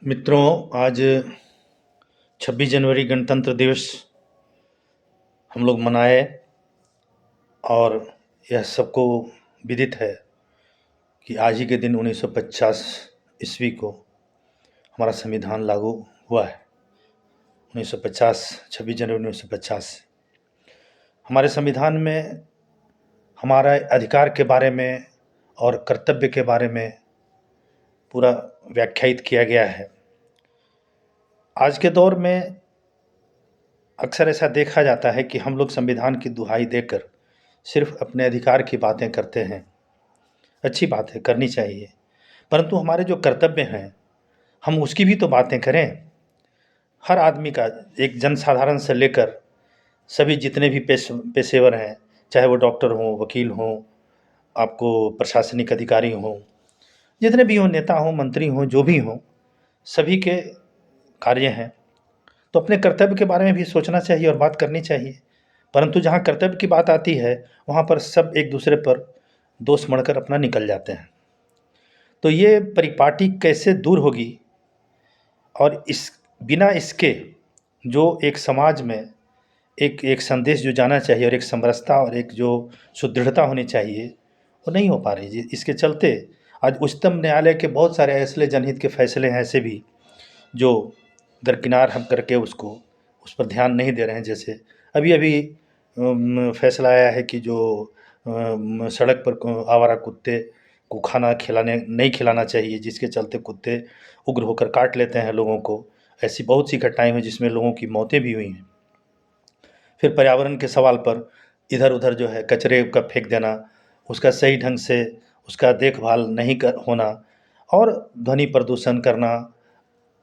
मित्रों, आज 26 जनवरी गणतंत्र दिवस हम लोग मनाए और यह सबको विदित है कि आज ही के दिन 1950 ईस्वी को हमारा संविधान लागू हुआ है। 1950 26 जनवरी 1950 हमारे संविधान में हमारा अधिकार के बारे में और कर्तव्य के बारे में पूरा व्याख्यायित किया गया है। आज के दौर में अक्सर ऐसा देखा जाता है कि हम लोग संविधान की दुहाई देकर सिर्फ अपने अधिकार की बातें करते हैं। अच्छी बात है, करनी चाहिए, परंतु हमारे जो कर्तव्य हैं हम उसकी भी तो बातें करें। हर आदमी का, एक जनसाधारण से लेकर सभी जितने भी पेशेवर हैं, चाहे वो डॉक्टर हों, वकील हों, आपको प्रशासनिक अधिकारी हों, जितने भी हों, नेता हों, मंत्री हों, जो भी हों, सभी के कार्य हैं तो अपने कर्तव्य के बारे में भी सोचना चाहिए और बात करनी चाहिए। परंतु जहाँ कर्तव्य की बात आती है वहाँ पर सब एक दूसरे पर दोष मढ़कर अपना निकल जाते हैं। तो ये परिपाटी कैसे दूर होगी और बिना इसके जो एक समाज में एक संदेश जो जाना चाहिए और एक समरसता और एक जो सुदृढ़ता होनी चाहिए वो नहीं हो पा रही जी। इसके चलते आज उच्चतम न्यायालय के बहुत सारे ऐसे जनहित के फैसले हैं ऐसे भी जो दरकिनार हम करके उस पर ध्यान नहीं दे रहे हैं। जैसे अभी अभी फैसला आया है कि जो सड़क पर आवारा कुत्ते को खाना नहीं खिलाना चाहिए, जिसके चलते कुत्ते उग्र होकर काट लेते हैं लोगों को। ऐसी बहुत सी घटनाएं हुई जिसमें लोगों की मौतें भी हुई हैं। फिर पर्यावरण के सवाल पर इधर उधर जो है कचरे का फेंक देना, उसका सही ढंग से उसका देखभाल नहीं होना, और ध्वनि प्रदूषण करना,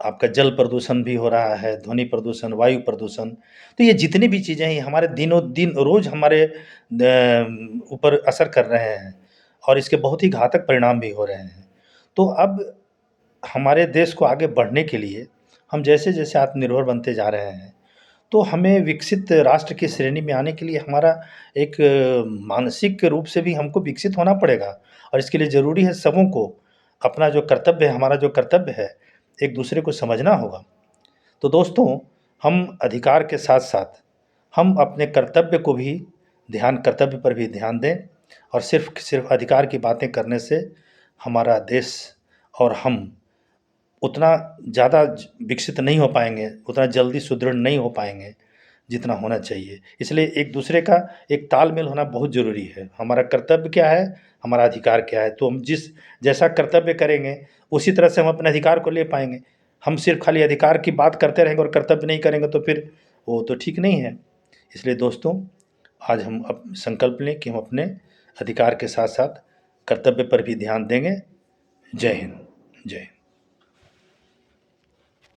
आपका जल प्रदूषण भी हो रहा है, ध्वनि प्रदूषण, वायु प्रदूषण। तो ये जितनी भी चीज़ें हैं हमारे दिनों दिन रोज़ हमारे ऊपर असर कर रहे हैं और इसके बहुत ही घातक परिणाम भी हो रहे हैं। तो अब हमारे देश को आगे बढ़ने के लिए हम जैसे-जैसे आत्मनिर्भर बनते जा रहे हैं, तो हमें विकसित राष्ट्र की श्रेणी में आने के लिए हमारा एक मानसिक रूप से भी हमको विकसित होना पड़ेगा और इसके लिए ज़रूरी है सबों को अपना जो कर्तव्य है, हमारा जो कर्तव्य है, एक दूसरे को समझना होगा। तो दोस्तों, हम अधिकार के साथ-साथ हम अपने कर्तव्य पर भी ध्यान दें और सिर्फ़ अधिकार की बातें करने से हमारा देश और हम उतना ज़्यादा विकसित नहीं हो पाएँगे, उतना जल्दी सुदृढ़ नहीं हो पाएँगे जितना होना चाहिए। इसलिए एक दूसरे का एक तालमेल होना बहुत ज़रूरी है। हमारा कर्तव्य क्या है, हमारा अधिकार क्या है, तो हम जैसा कर्तव्य करेंगे उसी तरह से हम अपने अधिकार को ले पाएँगे। हम सिर्फ़ खाली अधिकार की बात करते रहेंगे और कर्तव्य नहीं करेंगे तो फिर वो तो ठीक नहीं है। इसलिए दोस्तों, आज हम संकल्प लें कि हम अपने अधिकार के साथ-साथ कर्तव्य पर भी ध्यान देंगे। जय हिंद। जय हिंद।